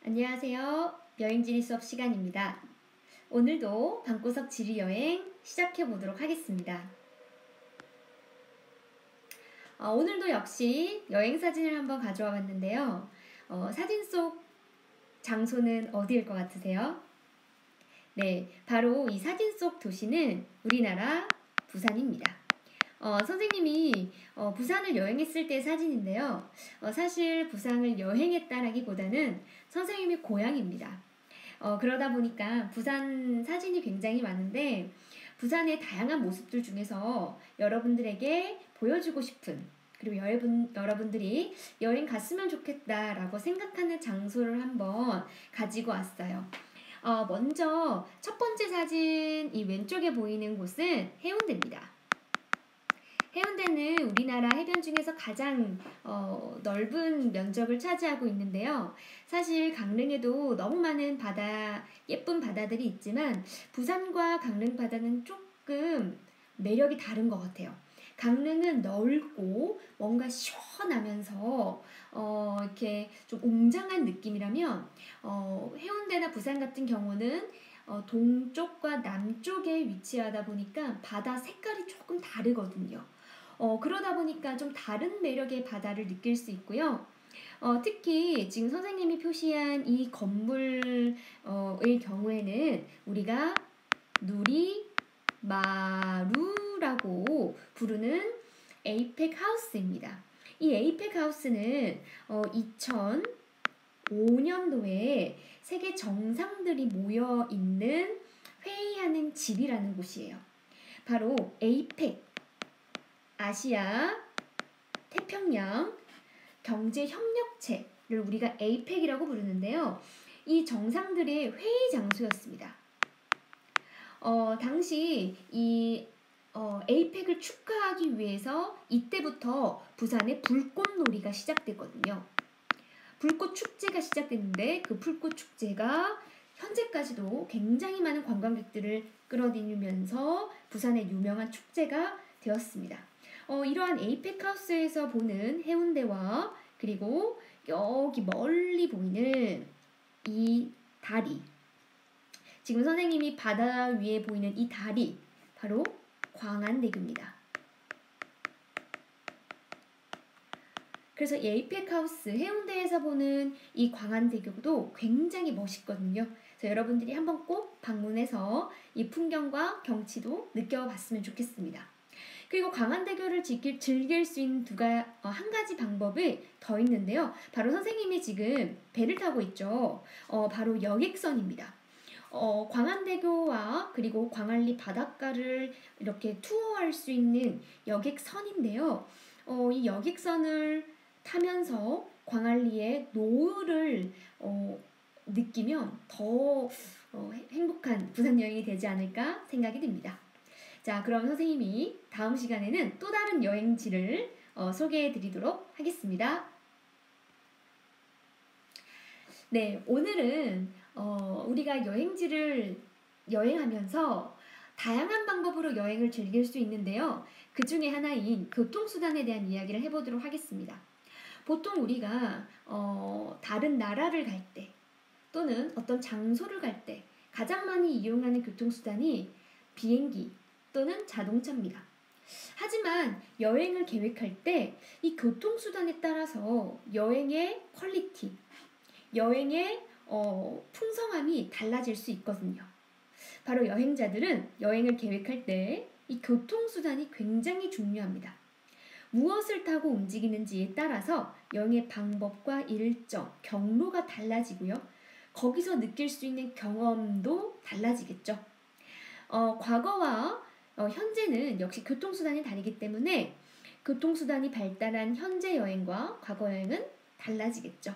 안녕하세요. 여행지리 수업 시간입니다. 오늘도 방구석 지리여행 시작해 보도록 하겠습니다. 오늘도 역시 여행사진을 한번 가져와 봤는데요. 사진 속 장소는 어디일 것 같으세요? 네, 바로 이 사진 속 도시는 우리나라 부산입니다. 선생님이 부산을 여행했을 때 사진인데요. 사실 부산을 여행했다라기보다는 선생님의 고향입니다. 그러다 보니까 부산 사진이 굉장히 많은데 부산의 다양한 모습들 중에서 여러분들에게 보여주고 싶은 그리고 여러분들이 여행 갔으면 좋겠다라고 생각하는 장소를 한번 가지고 왔어요. 먼저 첫 번째 사진 이 왼쪽에 보이는 곳은 해운대입니다. 해운대는 우리나라 해변 중에서 가장 넓은 면적을 차지하고 있는데요. 사실 강릉에도 너무 많은 예쁜 바다들이 있지만 부산과 강릉 바다는 조금 매력이 다른 것 같아요. 강릉은 넓고 뭔가 시원하면서 이렇게 좀 웅장한 느낌이라면 해운대나 부산 같은 경우는 동쪽과 남쪽에 위치하다 보니까 바다 색깔이 조금 다르거든요. 그러다 보니까 좀 다른 매력의 바다를 느낄 수 있고요. 특히 지금 선생님이 표시한 이 건물의 경우에는 우리가 누리마루라고 부르는 에이펙 하우스입니다. 이 에이펙 하우스는 2005년도에 세계 정상들이 모여 있는 회의하는 집이라는 곳이에요. 바로 에이펙 아시아 태평양 경제협력체를 우리가 에이펙이라고 부르는데요. 이 정상들의 회의 장소였습니다. 당시 이 에이펙을 축하하기 위해서 이때부터 부산의 불꽃놀이가 시작됐거든요. 불꽃 축제가 시작됐는데 그 불꽃 축제가 현재까지도 굉장히 많은 관광객들을 끌어들이면서 부산의 유명한 축제가 되었습니다. 이러한 에이펙 하우스에서 보는 해운대와 그리고 여기 멀리 보이는 이 다리, 지금 선생님이 바다 위에 보이는 이 다리 바로 광안대교입니다. 그래서 이 에이펙 하우스 해운대에서 보는 이 광안대교도 굉장히 멋있거든요. 그래서 여러분들이 한번 꼭 방문해서 이 풍경과 경치도 느껴봤으면 좋겠습니다. 그리고 광안대교를 즐길 수 있는 한 가지 방법이 더 있는데요. 바로 선생님이 지금 배를 타고 있죠. 바로 여객선입니다. 광안대교와 그리고 광안리 바닷가를 이렇게 투어할 수 있는 여객선인데요. 이 여객선을 타면서 광안리의 노을을 느끼면 더 행복한 부산 여행이 되지 않을까 생각이 듭니다. 자, 그럼 선생님이 다음 시간에는 또 다른 여행지를 소개해 드리도록 하겠습니다. 네, 오늘은 우리가 여행지를 여행하면서 다양한 방법으로 여행을 즐길 수 있는데요. 그 중에 하나인 교통수단에 대한 이야기를 해보도록 하겠습니다. 보통 우리가 다른 나라를 갈 때 또는 어떤 장소를 갈 때 가장 많이 이용하는 교통수단이 비행기 또는 자동차입니다. 하지만 여행을 계획할 때 이 교통수단에 따라서 여행의 퀄리티, 여행의 풍성함이 달라질 수 있거든요. 바로 여행자들은 여행을 계획할 때 이 교통수단이 굉장히 중요합니다. 무엇을 타고 움직이는지에 따라서 여행의 방법과 일정, 경로가 달라지고요. 거기서 느낄 수 있는 경험도 달라지겠죠. 과거와 현재는 역시 교통수단이 다르기 때문에 교통수단이 발달한 현재 여행과 과거 여행은 달라지겠죠.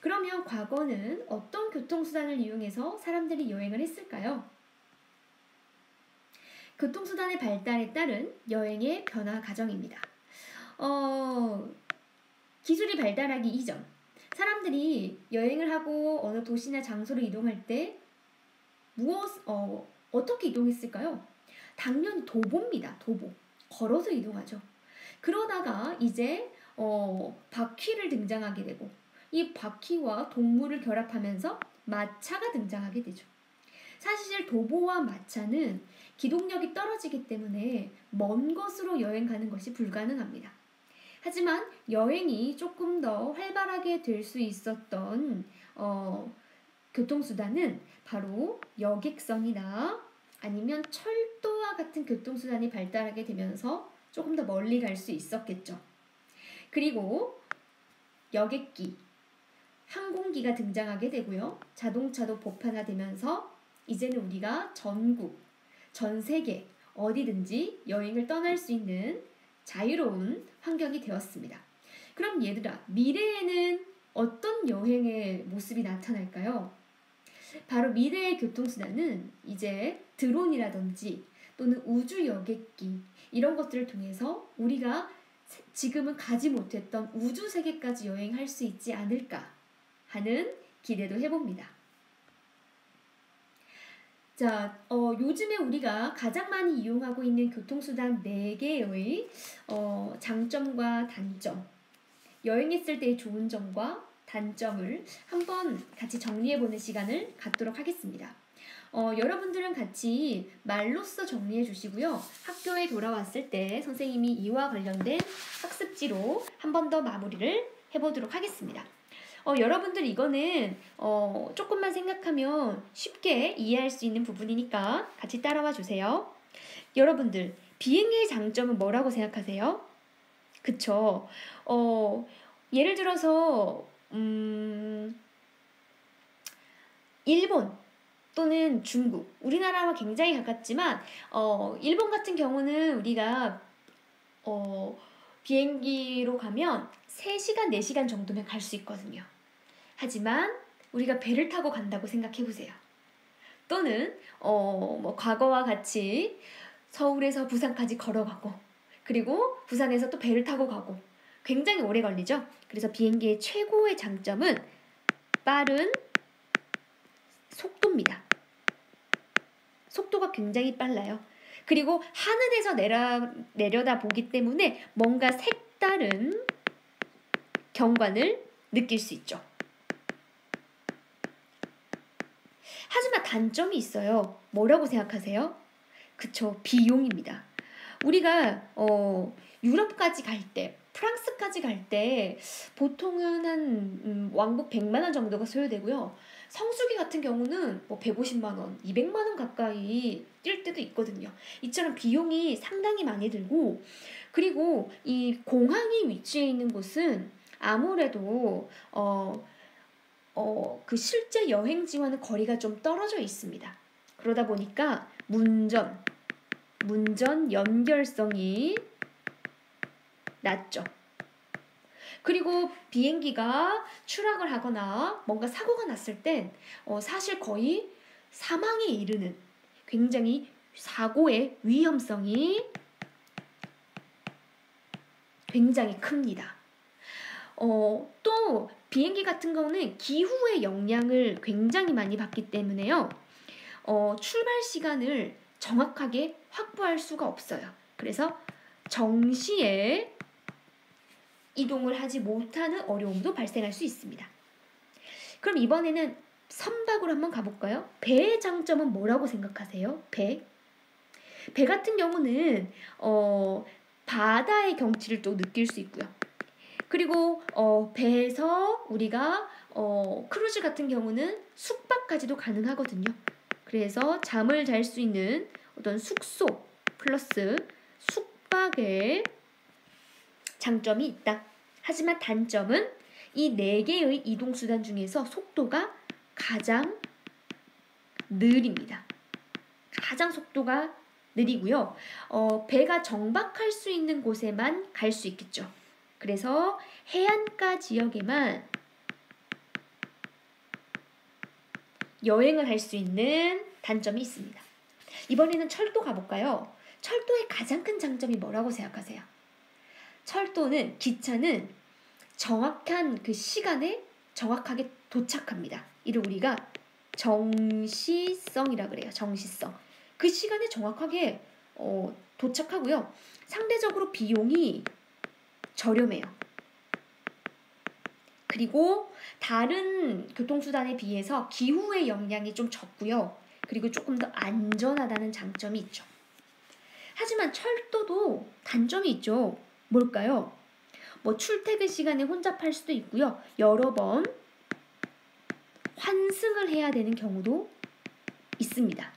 그러면 과거는 어떤 교통수단을 이용해서 사람들이 여행을 했을까요? 교통수단의 발달에 따른 여행의 변화 과정입니다. 기술이 발달하기 이전 사람들이 여행을 하고 어느 도시나 장소로 이동할 때 어떻게 이동했을까요? 당연히 도보입니다. 도보. 걸어서 이동하죠. 그러다가 이제 바퀴를 등장하게 되고 이 바퀴와 동물을 결합하면서 마차가 등장하게 되죠. 사실 도보와 마차는 기동력이 떨어지기 때문에 먼 곳으로 여행 가는 것이 불가능합니다. 하지만 여행이 조금 더 활발하게 될 수 있었던 교통수단은 바로 여객선이나 아니면 철도와 같은 교통수단이 발달하게 되면서 조금 더 멀리 갈 수 있었겠죠. 그리고 여객기, 항공기가 등장하게 되고요. 자동차도 보편화되면서 이제는 우리가 전국, 전 세계 어디든지 여행을 떠날 수 있는 자유로운 환경이 되었습니다. 그럼 얘들아, 미래에는 어떤 여행의 모습이 나타날까요? 바로 미래의 교통수단은 이제 드론이라든지 또는 우주 여객기 이런 것들을 통해서 우리가 지금은 가지 못했던 우주 세계까지 여행할 수 있지 않을까 하는 기대도 해봅니다. 자, 요즘에 우리가 가장 많이 이용하고 있는 교통수단 4개의 장점과 단점, 여행했을 때의 좋은 점과 단점을 한번 같이 정리해보는 시간을 갖도록 하겠습니다. 여러분들은 같이 말로써 정리해 주시고요. 학교에 돌아왔을 때 선생님이 이와 관련된 학습지로 한 번 더 마무리를 해보도록 하겠습니다. 여러분들 이거는 조금만 생각하면 쉽게 이해할 수 있는 부분이니까 같이 따라와 주세요. 여러분들, 비행기의 장점은 뭐라고 생각하세요? 그쵸? 예를 들어서 일본 또는 중국, 우리나라와 굉장히 가깝지만 일본 같은 경우는 우리가 비행기로 가면 3시간, 4시간 정도면 갈 수 있거든요. 하지만 우리가 배를 타고 간다고 생각해 보세요. 또는 과거와 같이 서울에서 부산까지 걸어가고 그리고 부산에서 또 배를 타고 가고 굉장히 오래 걸리죠. 그래서 비행기의 최고의 장점은 빠른 속도입니다. 속도가 굉장히 빨라요. 그리고 하늘에서 내려다 보기 때문에 뭔가 색다른 경관을 느낄 수 있죠. 하지만 단점이 있어요. 뭐라고 생각하세요? 그쵸, 비용입니다. 우리가 유럽까지 갈 때, 프랑스까지 갈 때 보통은 한 왕복 100만 원 정도가 소요되고요. 성수기 같은 경우는 뭐 150만 원, 200만 원 가까이 뛸 때도 있거든요. 이처럼 비용이 상당히 많이 들고 그리고 이 공항이 위치해 있는 곳은 아무래도 그 실제 여행지와는 거리가 좀 떨어져 있습니다. 그러다 보니까 문전 연결성이 낮죠. 그리고 비행기가 추락을 하거나 뭔가 사고가 났을 땐 사실 거의 사망에 이르는 굉장히 사고의 위험성이 굉장히 큽니다. 또 비행기 같은 경우는 기후의 영향을 굉장히 많이 받기 때문에요. 출발 시간을 정확하게 확보할 수가 없어요. 그래서 정시에 이동을 하지 못하는 어려움도 발생할 수 있습니다. 그럼 이번에는 선박으로 한번 가볼까요? 배의 장점은 뭐라고 생각하세요? 배 같은 경우는 바다의 경치를 또 느낄 수 있고요. 그리고 배에서 우리가 크루즈 같은 경우는 숙박까지도 가능하거든요. 그래서 잠을 잘 수 있는 어떤 숙소 플러스 숙박의 장점이 있다. 하지만 단점은 이 4개의 이동수단 중에서 속도가 가장 느립니다. 가장 속도가 느리고요. 배가 정박할 수 있는 곳에만 갈 수 있겠죠. 그래서 해안가 지역에만 여행을 할 수 있는 단점이 있습니다. 이번에는 철도 가볼까요? 철도의 가장 큰 장점이 뭐라고 생각하세요? 철도는, 기차는 정확한 그 시간에 정확하게 도착합니다. 이를 우리가 정시성이라 그래요. 정시성. 그 시간에 정확하게 도착하고요. 상대적으로 비용이 저렴해요. 그리고 다른 교통수단에 비해서 기후의 영향이 좀 적고요. 그리고 조금 더 안전하다는 장점이 있죠. 하지만 철도도 단점이 있죠. 뭘까요? 뭐 출퇴근 시간에 혼잡할 수도 있고요. 여러 번 환승을 해야 되는 경우도 있습니다.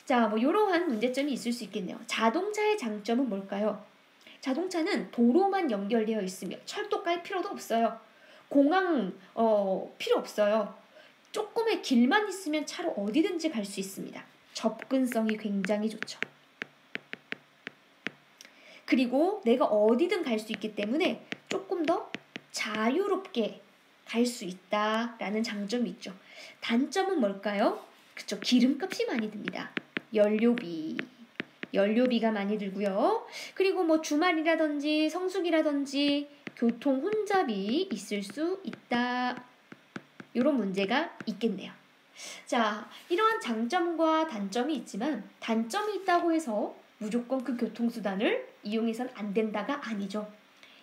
자, 뭐 이러한 문제점이 있을 수 있겠네요. 자동차의 장점은 뭘까요? 자동차는 도로만 연결되어 있으며 철도 깔 필요도 없어요. 공항 필요 없어요. 조금의 길만 있으면 차로 어디든지 갈 수 있습니다. 접근성이 굉장히 좋죠. 그리고 내가 어디든 갈 수 있기 때문에 조금 더 자유롭게 갈 수 있다라는 장점이 있죠. 단점은 뭘까요? 그쵸, 기름값이 많이 듭니다. 연료비가 많이 들고요. 그리고 뭐 주말이라든지 성수기라든지 교통 혼잡이 있을 수 있다. 이런 문제가 있겠네요. 자, 이러한 장점과 단점이 있지만 단점이 있다고 해서 무조건 그 교통수단을 이용해서는 안 된다가 아니죠.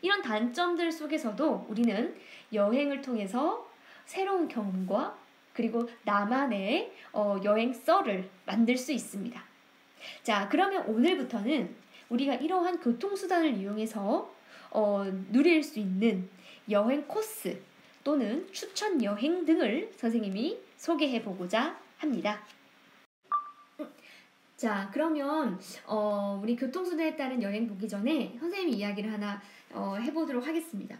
이런 단점들 속에서도 우리는 여행을 통해서 새로운 경험과 그리고 나만의 여행썰을 만들 수 있습니다. 자, 그러면 오늘부터는 우리가 이러한 교통수단을 이용해서 누릴 수 있는 여행 코스 또는 추천 여행 등을 선생님이 소개해 보고자 합니다. 자, 그러면 우리 교통수단에 따른 여행 보기 전에 선생님이 이야기를 하나 해보도록 하겠습니다.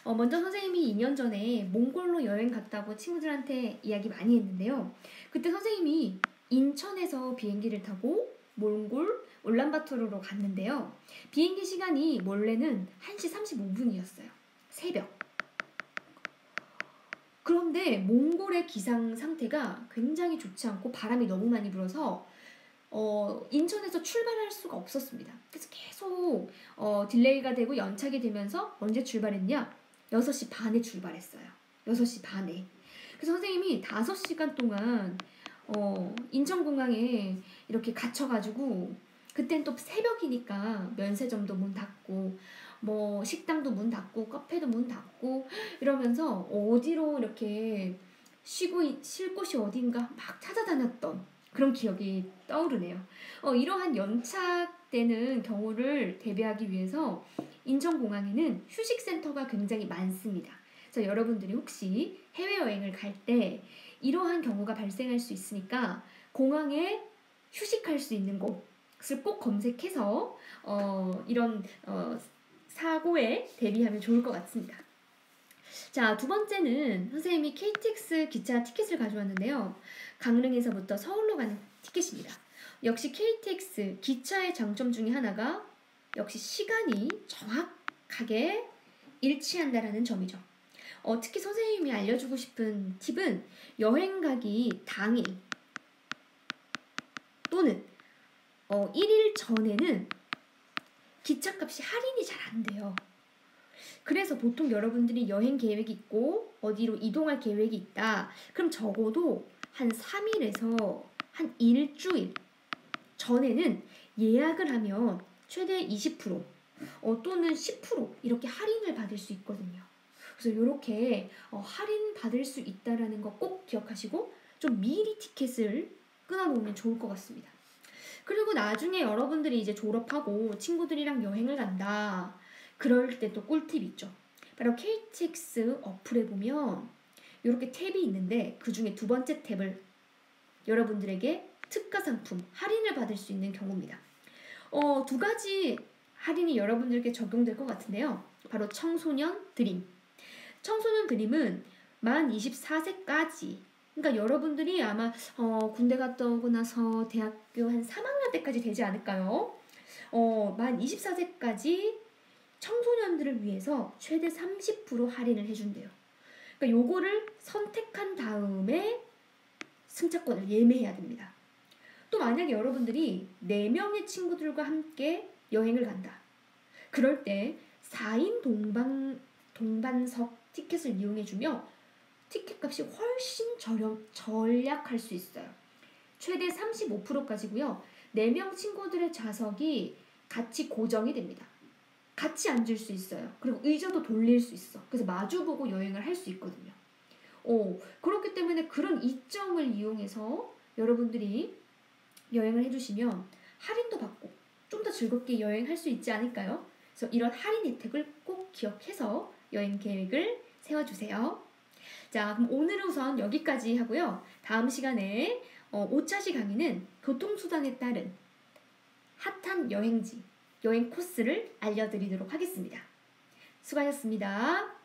먼저 선생님이 2년 전에 몽골로 여행 갔다고 친구들한테 이야기 많이 했는데요. 그때 선생님이 인천에서 비행기를 타고 몽골 울란바토르로 갔는데요. 비행기 시간이 원래는 1시 35분이었어요. 새벽. 그런데 몽골의 기상 상태가 굉장히 좋지 않고 바람이 너무 많이 불어서 인천에서 출발할 수가 없었습니다. 그래서 계속 딜레이가 되고 연착이 되면서 언제 출발했냐? 6시 반에 출발했어요. 6시 반에. 그래서 선생님이 5시간 동안 인천공항에 이렇게 갇혀가지고, 그땐 또 새벽이니까 면세점도 문 닫고 뭐 식당도 문 닫고 카페도 문 닫고 이러면서 어디로 이렇게 쉴 곳이 어딘가 막 찾아다녔던 그런 기억이 떠오르네요. 이러한 연착되는 경우를 대비하기 위해서 인천공항에는 휴식센터가 굉장히 많습니다. 그래서 여러분들이 혹시 해외여행을 갈 때 이러한 경우가 발생할 수 있으니까 공항에 휴식할 수 있는 곳을 꼭 검색해서 이런 사고에 대비하면 좋을 것 같습니다. 자, 두 번째는 선생님이 KTX 기차 티켓을 가져왔는데요. 강릉에서부터 서울로 가는 티켓입니다. 역시 KTX 기차의 장점 중에 하나가 역시 시간이 정확하게 일치한다라는 점이죠. 특히 선생님이 알려주고 싶은 팁은 여행 가기 당일 또는 1일 전에는 기차값이 할인이 잘 안 돼요. 그래서 보통 여러분들이 여행 계획이 있고 어디로 이동할 계획이 있다. 그럼 적어도 한 3일에서 한 일주일 전에는 예약을 하면 최대 20% 또는 10% 이렇게 할인을 받을 수 있거든요. 그래서 이렇게 할인 받을 수 있다라는 거 꼭 기억하시고 좀 미리 티켓을 끊어놓으면 좋을 것 같습니다. 그리고 나중에 여러분들이 이제 졸업하고 친구들이랑 여행을 간다. 그럴 때 또 꿀팁이 있죠. 바로 KTX 어플에 보면 이렇게 탭이 있는데 그 중에 두 번째 탭을 여러분들에게 특가 상품, 할인을 받을 수 있는 경우입니다. 두 가지 할인이 여러분들께 적용될 것 같은데요. 바로 청소년 드림. 청소년 드림은 만 24세까지, 그러니까 여러분들이 아마 군대 갔다 오고 나서 대학교 한 3학년 때까지 되지 않을까요? 만 24세까지 청소년들을 위해서 최대 30% 할인을 해준대요. 그러니까 요거를 선택한 다음에 승차권을 예매해야 됩니다. 또 만약에 여러분들이 4명의 친구들과 함께 여행을 간다. 그럴 때 4인 동반석 티켓을 이용해주며 티켓값이 훨씬 절약할 수 있어요. 최대 35%까지고요. 4명 친구들의 좌석이 같이 고정이 됩니다. 같이 앉을 수 있어요. 그리고 의자도 돌릴 수 있어. 그래서 마주보고 여행을 할 수 있거든요. 그렇기 때문에 그런 이점을 이용해서 여러분들이 여행을 해주시면 할인도 받고 좀 더 즐겁게 여행할 수 있지 않을까요? 그래서 이런 할인 혜택을 꼭 기억해서 여행 계획을 세워주세요. 자, 그럼 오늘은 우선 여기까지 하고요. 다음 시간에 5차시 강의는 교통수단에 따른 핫한 여행지, 여행 코스를 알려드리도록 하겠습니다. 수고하셨습니다.